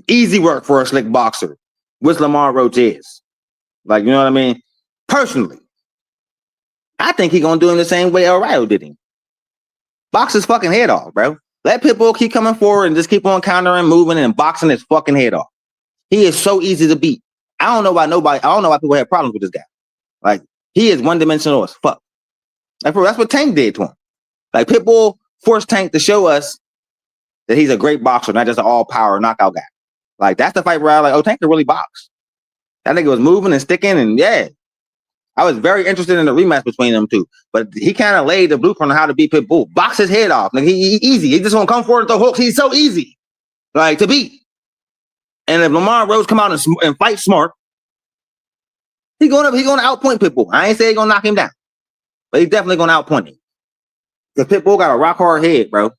Easy work for a slick boxer, which Lamar Roach is. Like, you know what I mean? Personally, I think he's gonna do him the same way El Rayo did him. Box his fucking head off, bro. Let Pitbull keep coming forward and just keep on countering, moving, and boxing his fucking head off. He is so easy to beat. I don't know why people have problems with this guy. Like, he is one-dimensional as fuck. Like, that's what Tank did to him. Like, Pitbull forced Tank to show us that he's a great boxer, not just an all-power knockout guy. Like, that's the fight where I was like, oh, Tank can really box. That nigga was moving and sticking, and yeah. I was very interested in the rematch between them two, but he kind of laid the blueprint on how to beat Pitbull. Box his head off. Like, he easy. He just gonna come forward and throw hooks. He's so easy, like, to beat. And if Lamar Roach come out and fight smart, he gonna outpoint Pitbull. I ain't say he gonna knock him down, but he's definitely gonna outpoint him. Because Pitbull got a rock hard head, bro. You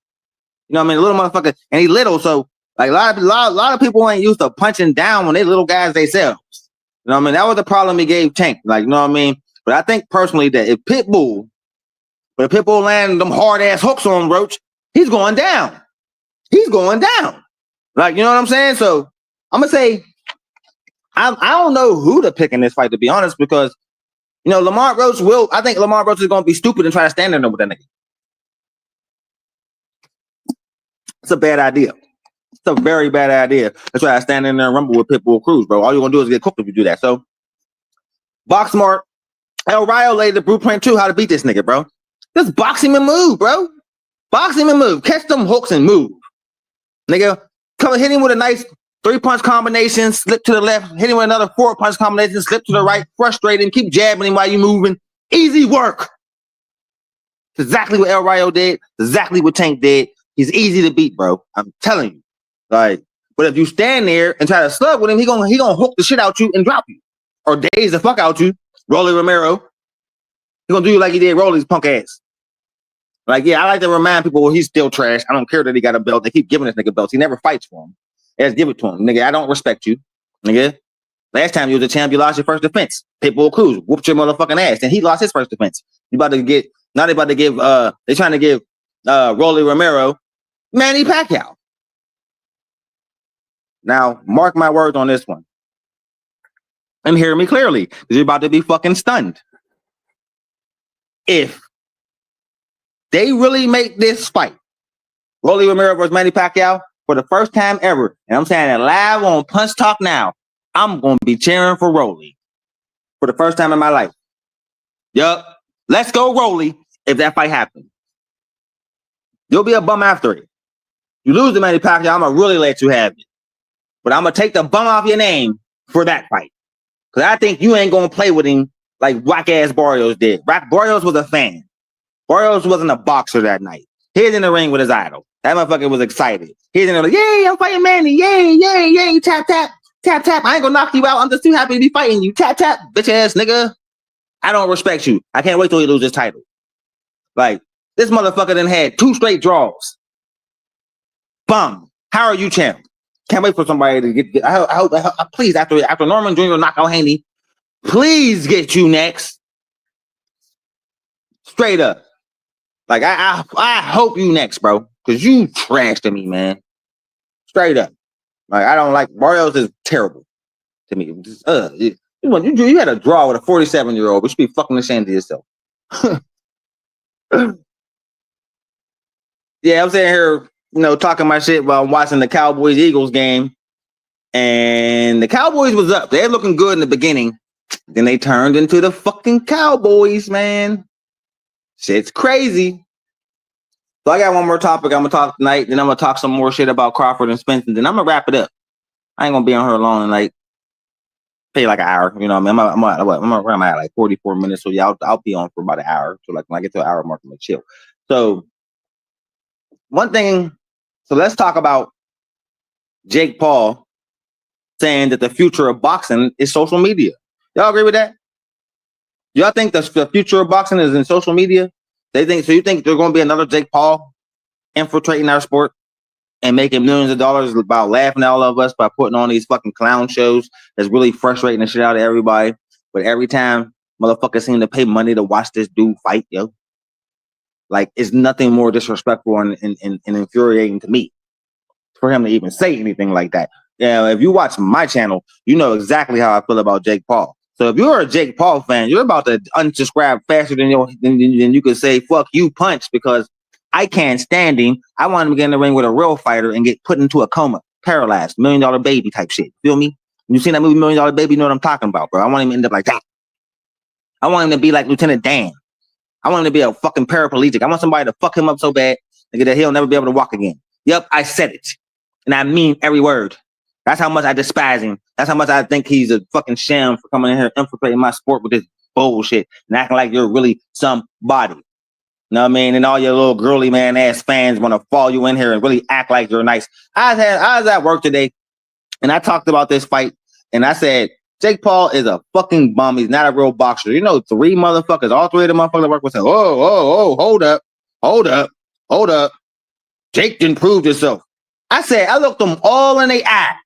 know what I mean? A little motherfucker, and he little, so like a lot of people ain't used to punching down when they little guys themselves. You know what I mean? That was the problem he gave Tank. Like, you know what I mean? But I think personally that if Pitbull land them hard ass hooks on Roach, he's going down. He's going down. Like, you know what I'm saying? So I'm gonna say I don't know who to pick in this fight, to be honest, because you know I think Lamar Roach is gonna be stupid and try to stand in there with that nigga. It's a bad idea. It's a very bad idea. That's why I stand in there and rumble with Pitbull Cruz, bro. All you're gonna do is get cooked if you do that. So, box smart. El Rayo laid the blueprint too how to beat this nigga, bro. Just box him and move, bro. Box him and move. Catch them hooks and move, nigga. Come hit him with a nice 3-punch combination. Slip to the left. Hit him with another 4-punch combination. Slip to the right. Frustrate him. Keep jabbing him while you're moving. Easy work. It's exactly what El Rayo did. Exactly what Tank did. He's easy to beat, bro. I'm telling you. Like, but if you stand there and try to slug with him, he gonna hook the shit out you and drop you, or daze the fuck out you. Rolly Romero, he gonna do you like he did Rolly's punk ass. Like, yeah, I like to remind people, well, he's still trash. I don't care that he got a belt. They keep giving this nigga belts. He never fights for him. Let's give it to him. Nigga, I don't respect you. Nigga. Last time you was a champ, you lost your first defense. Pitbull Cruz whooped your motherfucking ass. And he lost his first defense. You about to get, now they about to give, they're trying to give Rolly Romero Manny Pacquiao. Now, mark my words on this one. And hear me clearly, because you're about to be fucking stunned. If they really make this fight, Rolly Romero versus Manny Pacquiao, for the first time ever, and I'm saying it live on Punch Talk now, I'm going to be cheering for Rolly for the first time in my life. Yup. Let's go, Rolly, if that fight happens. You'll be a bum after it. You lose to Manny Pacquiao, I'm going to really let you have it. But I'm going to take the bum off your name for that fight. Because I think you ain't going to play with him like whack-ass Barrios did. Barrios was a fan. Barrios wasn't a boxer that night. He was in the ring with his idol. That motherfucker was excited. He's in there like, yay, I'm fighting Manny. Yay, yay, yay, tap, tap, tap, tap. I ain't going to knock you out. I'm just too happy to be fighting you. Tap, tap, bitch-ass nigga. I don't respect you. I can't wait till he loses his title. Like, this motherfucker done had 2 straight draws. Bum. How are you champ? Can't wait for somebody to get I hope, please, after Norman Jr. knock out Haney, please get you next. Straight up. Like, I hope you next, bro. Because you trash to me, man. Straight up. Like, I don't like, Barrios is terrible to me. Just, you had a draw with a 47-year-old, but you should be fucking ashamed of yourself. Yeah, I'm sitting here, talking my shit while I'm watching the Cowboys-Eagles game. And the Cowboys was up. They're looking good in the beginning. Then they turned into the fucking Cowboys, man. Shit's crazy. So I got one more topic I'm going to talk tonight. Then I'm going to talk some more shit about Crawford and Spence. Then I'm going to wrap it up. I ain't going to be on her long and pay like an hour. You know what I mean? I'm at like 44 minutes. So yeah, I'll be on for about an hour. So like when I get to an hour mark, I'm going to chill. So one thing, so let's talk about Jake Paul saying that the future of boxing is social media. Y'all agree with that? Y'all think the future of boxing is in social media? You think there's going to be another Jake Paul infiltrating our sport and making millions of dollars about laughing at all of us by putting on these fucking clown shows that's really frustrating the shit out of everybody? But every time motherfuckers seem to pay money to watch this dude fight, yo. Like, it's nothing more disrespectful and infuriating to me for him to even say anything like that. Yeah, if you watch my channel, you know exactly how I feel about Jake Paul. So if you're a Jake Paul fan, you're about to unsubscribe faster than you could say fuck you punch, because I can't stand him. I want him to get in the ring with a real fighter and get put into a coma, paralyzed, $1 Million Baby type shit. Feel me? You seen that movie $1 Million Baby? You know what I'm talking about, bro. I want him to end up like that. I want him to be like Lieutenant Dan. I want him to be a fucking paraplegic. I want somebody to fuck him up so bad that he'll never be able to walk again. Yep, I said it. And I mean every word. That's how much I despise him. That's how much I think he's a fucking sham for coming in here infiltrating my sport with this bullshit and acting like you're really somebody. You know what I mean? And all your little girly man ass fans want to follow you in here and really act like you're nice. I was at work today and I talked about this fight and I said, Jake Paul is a fucking bum. He's not a real boxer. 3 motherfuckers, all 3 of the motherfuckers that work with him. Hold up. Jake didn't prove himself. I said, I looked them all in the eye.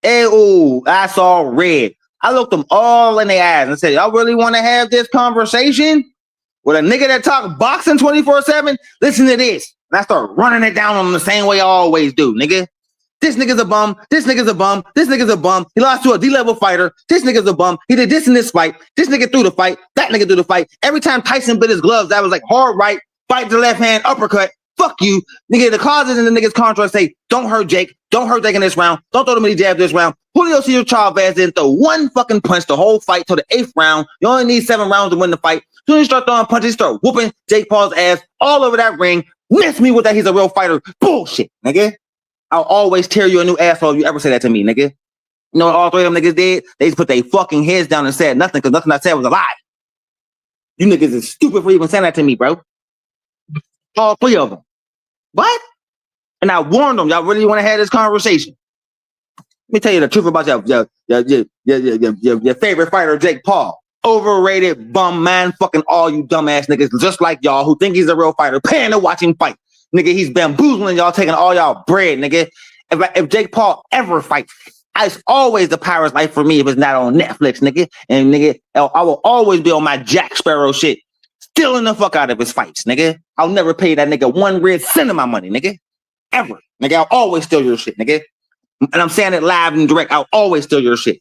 I saw red. I looked them all in the eyes and said, y'all really want to have this conversation with a nigga that talk boxing 24/7? Listen to this. And I start running it down on them the same way I always do, nigga. This nigga's a bum. This nigga's a bum. This nigga's a bum. He lost to a D-level fighter. This nigga's a bum. He did this in this fight. This nigga threw the fight. That nigga threw the fight. Every time Tyson bit his gloves, that was like hard right, fight the left hand, uppercut. Fuck you. Nigga, the clauses in the nigga's contract say, don't hurt Jake. Don't hurt Jake in this round. Don't throw too many jabs this round. Julio Cesar Chavez didn't throw one fucking punch the whole fight till the 8th round. You only need 7 rounds to win the fight. As soon as you start throwing punches, start whooping Jake Paul's ass all over that ring. Miss me with that he's a real fighter. Bullshit, nigga. I'll always tear you a new asshole if you ever say that to me, nigga. You know what all 3 of them niggas did? They just put their fucking heads down and said nothing because nothing I said was a lie. You niggas is stupid for even saying that to me, bro. All 3 of them. What? And I warned them, y'all really want to have this conversation? Let me tell you the truth about your favorite fighter, Jake Paul. Overrated bum, man. Fucking all you dumbass niggas, just like y'all who think he's a real fighter, paying to watch him fight. Nigga, he's bamboozling y'all, taking all y'all bread, nigga. If Jake Paul ever fights, it's always the Pirate's Life for me if it's not on Netflix, nigga. And nigga, I will always be on my Jack Sparrow shit, stealing the fuck out of his fights, nigga. I'll never pay that nigga 1 red cent of my money, nigga. Ever. Nigga, I'll always steal your shit, nigga. And I'm saying it live and direct. I'll always steal your shit.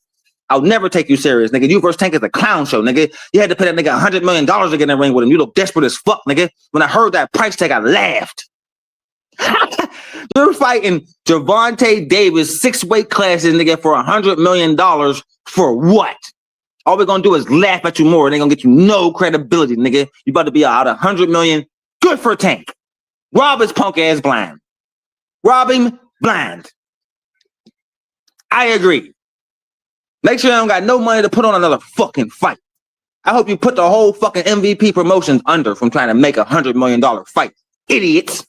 I'll never take you serious, nigga. You vs. Tank is a clown show, nigga. You had to pay that nigga $100 million to get in the ring with him. You look desperate as fuck, nigga. When I heard that price tag, I laughed. You're fighting Gervonta Davis, 6 weight classes, nigga, for $100 million for what? All we're gonna do is laugh at you more. They gonna get you no credibility, nigga. You about to be out $100 million. Good for Tank. Rob his punk ass blind. Rob him blind. I agree. Make sure you don't got no money to put on another fucking fight. I hope you put the whole fucking MVP promotions under from trying to make $100 million fight. Idiots.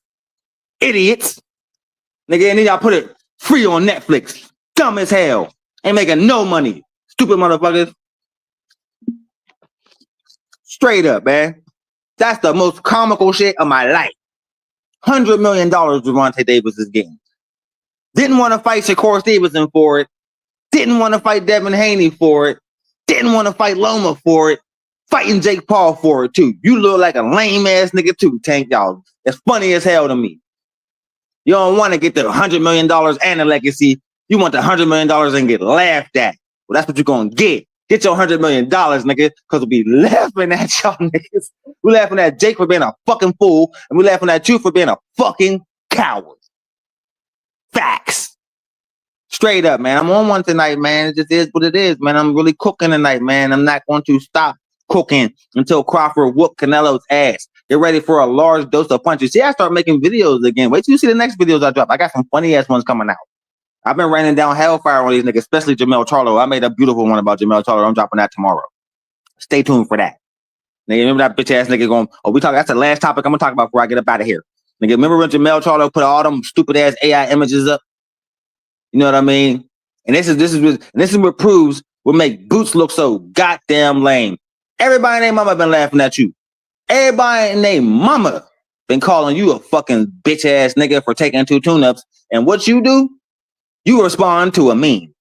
Idiots. Nigga, and then y'all put it free on Netflix. Dumb as hell. Ain't making no money. Stupid motherfuckers. Straight up, man. That's the most comical shit of my life. $100 million Gervonta Davis is getting. Didn't want to fight Shakur Stevenson for it. Didn't want to fight Devin Haney for it. Didn't want to fight Loma for it. Fighting Jake Paul for it, too. You look like a lame-ass nigga, too, Tank, y'all. It's funny as hell to me. You don't want to get the $100 million and the legacy. You want the $100 million and get laughed at. Well, that's what you're going to get. Get your $100 million, nigga, because we'll be laughing at y'all niggas. We're laughing at Jake for being a fucking fool, and we're laughing at you for being a fucking coward. Facts. Straight up, man. I'm on one tonight, man. It just is what it is, man. I'm really cooking tonight, man. I'm not going to stop cooking until Crawford whoop Canelo's ass. Get ready for a large dose of punches. See, I start making videos again. Wait till you see the next videos I drop. I got some funny-ass ones coming out. I've been raining down hellfire on these niggas, especially Jamel Charlo. I made a beautiful one about Jamel Charlo. I'm dropping that tomorrow. Stay tuned for that. Nigga, remember that bitch-ass nigga going, that's the last topic I'm going to talk about before I get up out of here. Nigga, remember when Jamel Charlo put all them stupid-ass AI images up? You know what I mean? And this is what proves what make Boots look so goddamn lame. Everybody and their mama been laughing at you. Everybody and their mama been calling you a fucking bitch-ass nigga for taking 2 tune-ups. And what you do? You respond to a meme.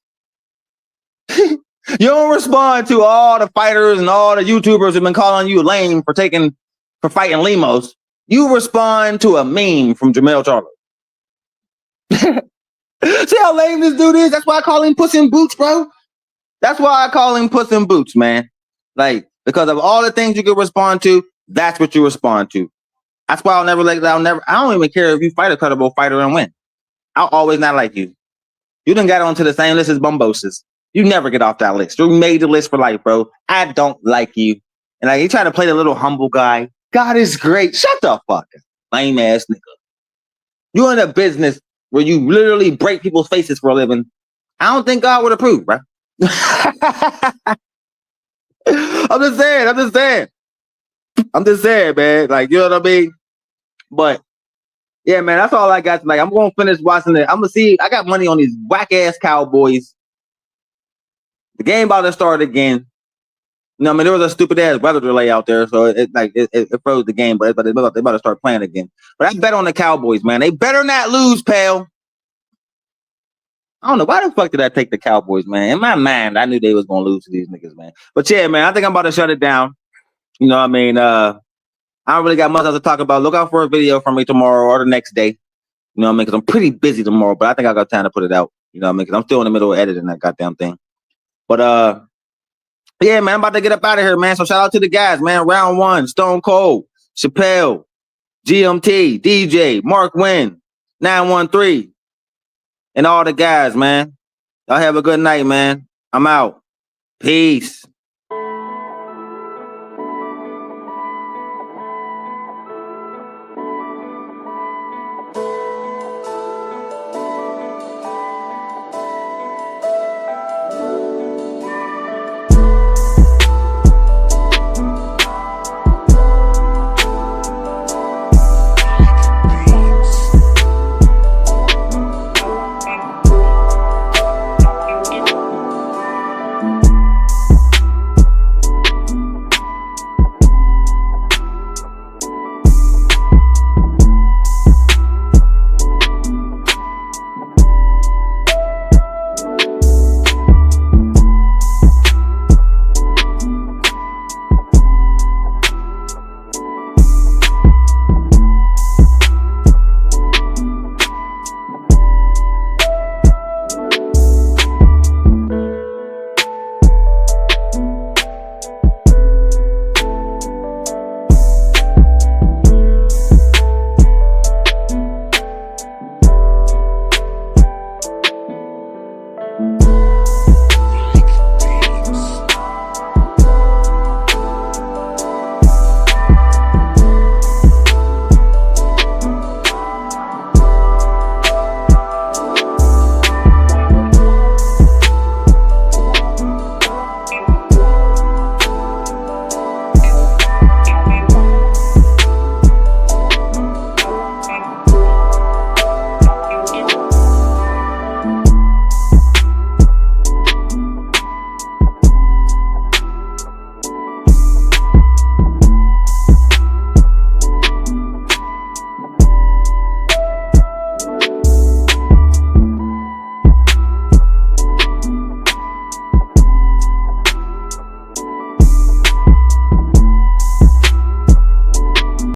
You don't respond to all the fighters and all the YouTubers who've been calling you lame for fighting Limos. You respond to a meme from Jamel Charlo. See how lame this dude is? That's why I call him Puss in Boots, bro. That's why I call him Puss in Boots, man. Like, because of all the things you can respond to, that's what you respond to. That's why I don't even care if you fight a credible fighter and win. I'll always not like you. You done got onto the same list as Bumbosis. You never get off that list. You made the list for life, bro. I don't like you. And like, you try to play the little humble guy. God is great. Shut the fuck up, lame ass nigga. You in a business where you literally break people's faces for a living. I don't think God would approve, bro. I'm just saying, man. Like, you know what I mean? But yeah, man, that's all I got tonight. I'm gonna finish watching it. I'm gonna see. I got money on these whack ass Cowboys. The game about to start again. You know, I mean, there was a stupid ass weather delay out there, so it froze the game. But they about to start playing again. But I bet on the Cowboys, man. They better not lose, pal. I don't know why the fuck did I take the Cowboys, man. In my mind, I knew they was gonna lose to these niggas, man. But yeah, man, I think I'm about to shut it down. You know what I mean? I don't really got much else to talk about. Look out for a video from me tomorrow or the next day. You know what I mean? Because I'm pretty busy tomorrow, but I think I got time to put it out. You know what I mean? Because I'm still in the middle of editing that goddamn thing. But yeah, man, I'm about to get up out of here, man. So shout out to the guys, man. Round 1, Stone Cold, Chappelle, GMT, DJ, Mark Wynn, 913, and all the guys, man. Y'all have a good night, man. I'm out. Peace.